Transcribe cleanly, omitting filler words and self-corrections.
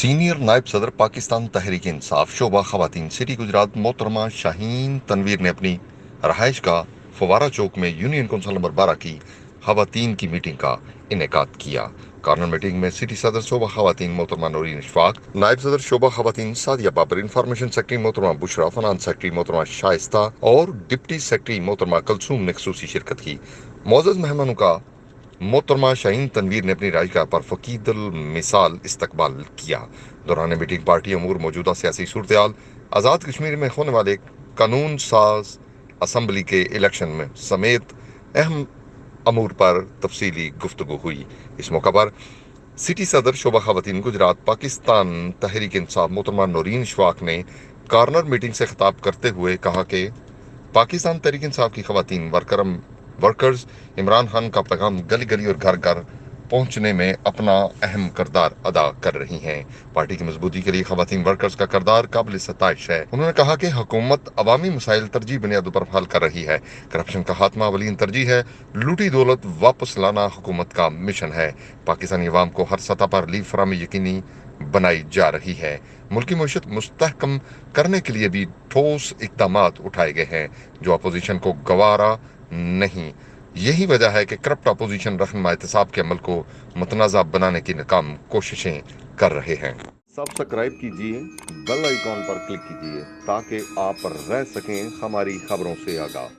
Senior नायब सदर पाकिस्तान तहरीक इंसाफ शोबा खवातीन सिटी गुजरात मोहतरमा शाहीन तनवीर ने अपनी रहायश का फवारा चौक में यूनियन कौंसिल नंबर 12 की खवातीन की मीटिंग का इनेकाद किया। कॉर्नर मीटिंग में सिटी सदर शोबा खवातीन मोहतरमा नूरीन इशफाक, नायब सदर शोबा खवातीन सादिया बाबर, इंफॉर्मेशन सेक्रेटरी मोहतरमा बुशरा, फाइनेंस सेक्रेटरी मोहतरमा शाइस्ता और डिप्टी सेक्रेटरी मोहतरमा कलसूम ने खसूसी शिरकत की। मोअज़्ज़ज़ मेहमानों का मोहतरमा शाहीन तनवीर ने अपनी रायका पर फकीदुल मिसाल इस्तकबाल किया। दौरान मीटिंग पार्टी अमूर, मौजूदा सियासी सूरत-ए-हाल, आज़ाद कश्मीर में होने वाले कानून साज असम्बली के इलेक्शन में समेत अहम अमूर पर तफसीली गुफ्तगू हुई। इस मौका पर सिटी सदर शोबा खवातीन गुजरात पाकिस्तान तहरीक इंसाफ मोहतरमा नूरीन इशफाक ने कॉर्नर मीटिंग से खिताब करते हुए कहा कि पाकिस्तान तहरीक इंसाफ की खवातीन वर्कर्स इमरान खान का पैगाम गली गली और घर घर पहुंचने में अपना अहम किरदार अदा कर रही हैं। पार्टी की मजबूती के लिए खवातीन वर्कर्स का किरदार काबिल सताइश है। उन्होंने कहा कि हुकूमत अवामी मसाइल तरजीह बुनियादों पर हल कर रही है। करप्शन का खात्मा अवलीन तरजीह है। लूटी दौलत वापस लाना हुकूमत का मिशन है। पाकिस्तानी अवाम को हर सतह पर लीव फराहमी यकीनी बनाई जा रही है। मुल्की मईशत मुस्तहकम करने के लिए भी ठोस इक़दामात उठाए गए हैं जो अपोजिशन को गवारा नहीं। यही वजह है कि करप्ट अपोजिशन रहनुमा एहतसाब के अमल को मुतनाज़ा बनाने की नाकाम कोशिशें कर रहे हैं। सब्सक्राइब कीजिए, बेल आइकॉन पर क्लिक कीजिए ताकि आप रह सकें हमारी खबरों से आगाह।